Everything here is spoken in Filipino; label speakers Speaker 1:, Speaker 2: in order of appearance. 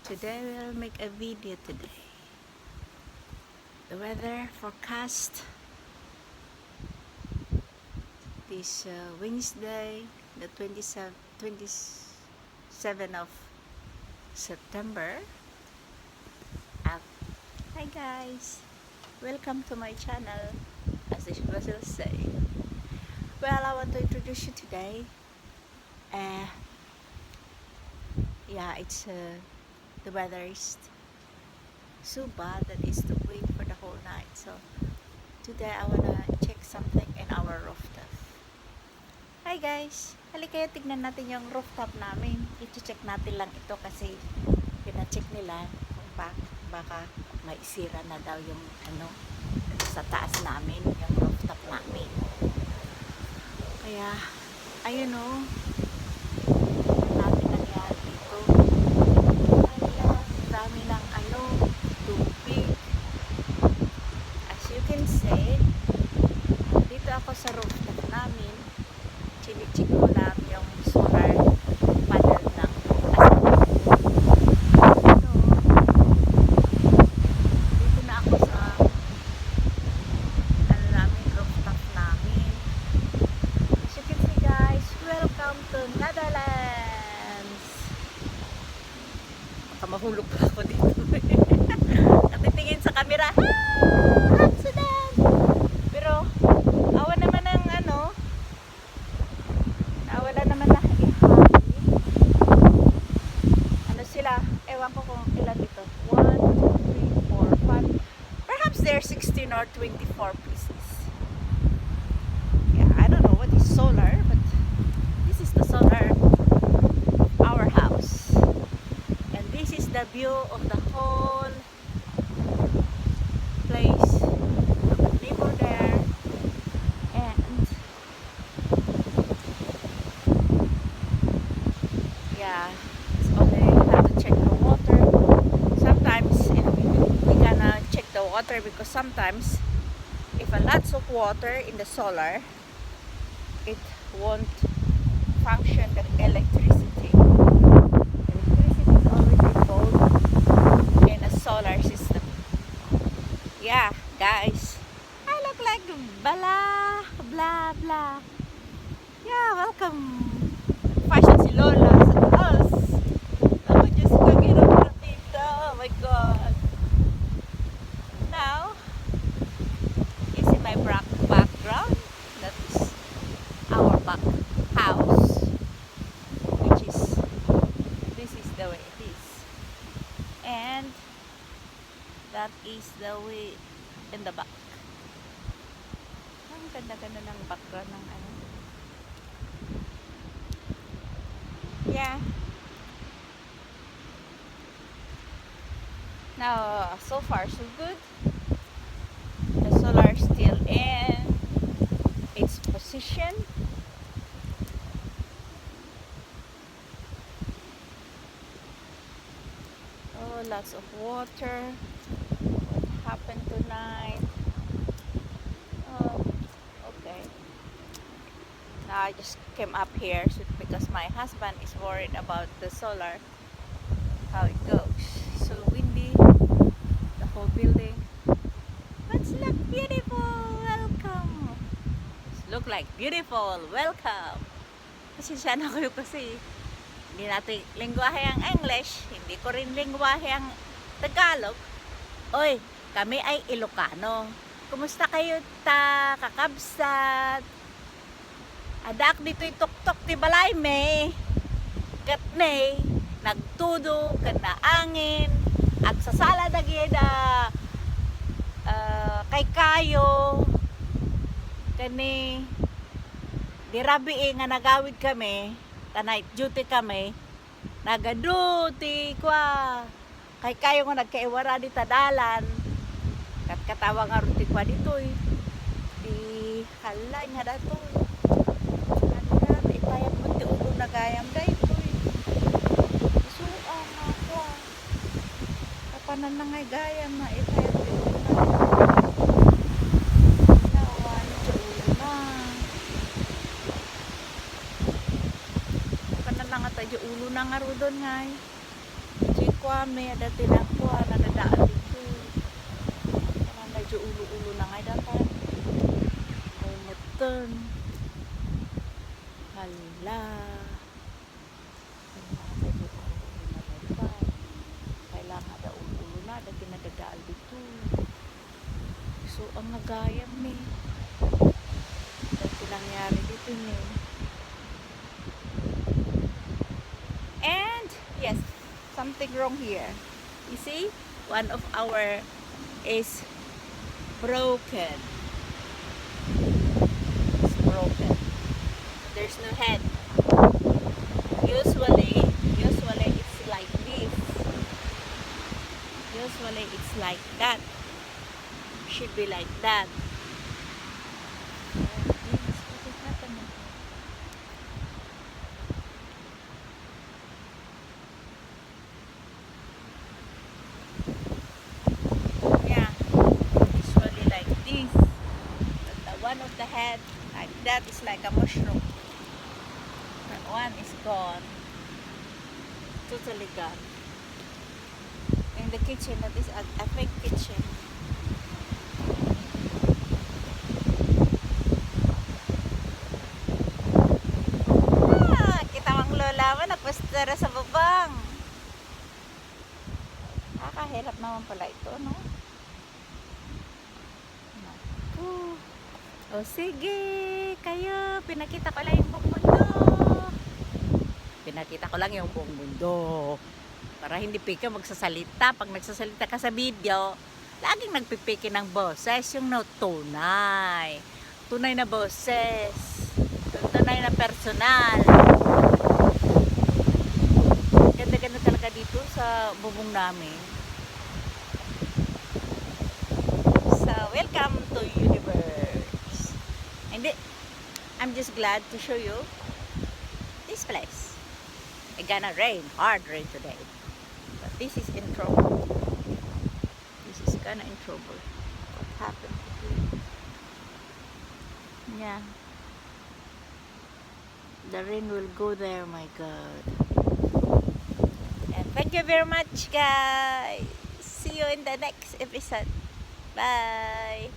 Speaker 1: Today we'll make a video today. The weather forecast this Wednesday, the 27th of September. Hi guys, welcome to my channel, as the Brazil say. Well, I want to introduce you today. It's the weather is so bad that it's to wait for the whole night. So today I wanna check something in our rooftop. Hi guys, halika tignan natin yung rooftop namin. I-check natin lang ito kasi pina-check nila kung baka maisira na daw yung sa taas namin, yung rooftop namin. Kaya ayun natin nangyari dito. Dami ng tubig. As you can see, dito ako sa rooftop namin. Chinichik ko lang yung solar panel ng dito na ako sa rooftop namin. As you can see guys, welcome to Netherlands. Baka mahulog pa ako dito. Natitingin sa camera. Accident! Pero awa naman ng nawala naman na sila, ewan ko kung ilan dito, 1, 2, 3, 4, 5, perhaps they're 16 or 24 pieces. I don't know what is solar, but this is the solar of our house, and this is the view of the whole place, the neighbor there, and it's only have to check the water sometimes. We gonna check the water because sometimes if a lots of water in the solar, it won't function the electricity. Electricity is always involved in a solar system. Guys, I look like blah blah blah. Welcome. Fashion si Lola sa taas. Oh, Diyos ko, ginawa dito. Oh my God. Now, you see my background? That is our back house. This is the way it is. And that is the way in the back. Ang ganda-ganda ng background ng Now, so far so good. The solar is still in its position. Oh, lots of water. What happened tonight? Oh, okay. Now I just came up here because my husband is worried about the solar, how it goes. So windy, the whole building. Let's look beautiful. Welcome. Look like beautiful. Welcome. Kasi siya na kayo kasi hindi natin lingwahe ang English, hindi ko rin lingwahe ang Tagalog. Oy, kami ay Ilocano. Kumusta kayo ta kakabsat? Adak dito ituktok ti balay me. Katne nagtudo kana angin agsasala dagida kay kayo kani dirabi nga nagawid kami, night duty kami, nagaduty kwa kay kayo nga nagkaiwara di tadalan kat katawa nga ruti kwa ditoy di halay nga dato itayat mo ti ulo nagayam daytoy isuang ako kapanan na ngay gayam na itayat ti ulo nawan ti ulo na kapanan na nga tayo ulo na nga rudon ngay Kwame, dati na kwa, nadadaan dito. Parang medyo ulo-ulo na nga dapat. Ay, muton. Hala. Kailangan da ulo-ulo na, dati nadadaan dito. So, ang nagayam ni. Dati nangyari dito ni. And, yes, something wrong here. You see, one of our is broken. It's broken. There's no head. Usually it's like this. Usually it's like that. Should be like that. Yes, what is happening? Yeah, usually like this. But the one of the head like that is like a mushroom. That one is gone. Totally gone. In the kitchen, that is a fake kitchen. Kita mang lola mo, nagpastara sa babang. Nakakahirap naman pala ito, no? Naku. O sige, kayo, pinakita ko lang yung buong mundo. Pinakita ko lang yung buong mundo. Para hindi pika magsasalita. Pag nagsasalita ka sa video, laging nagpipiki ng boses. Yung no, tunay. Tunay na boses. Tunay na personal. Ganda-ganda talaga dito sa bubong namin. So, welcome to universe. And I'm just glad to show you this place. It's gonna rain, hard rain today. But this is in trouble. This is kinda in trouble. What happened here? Yeah. The rain will go there, my God. And thank you very much, guys. See you in the next episode. Bye.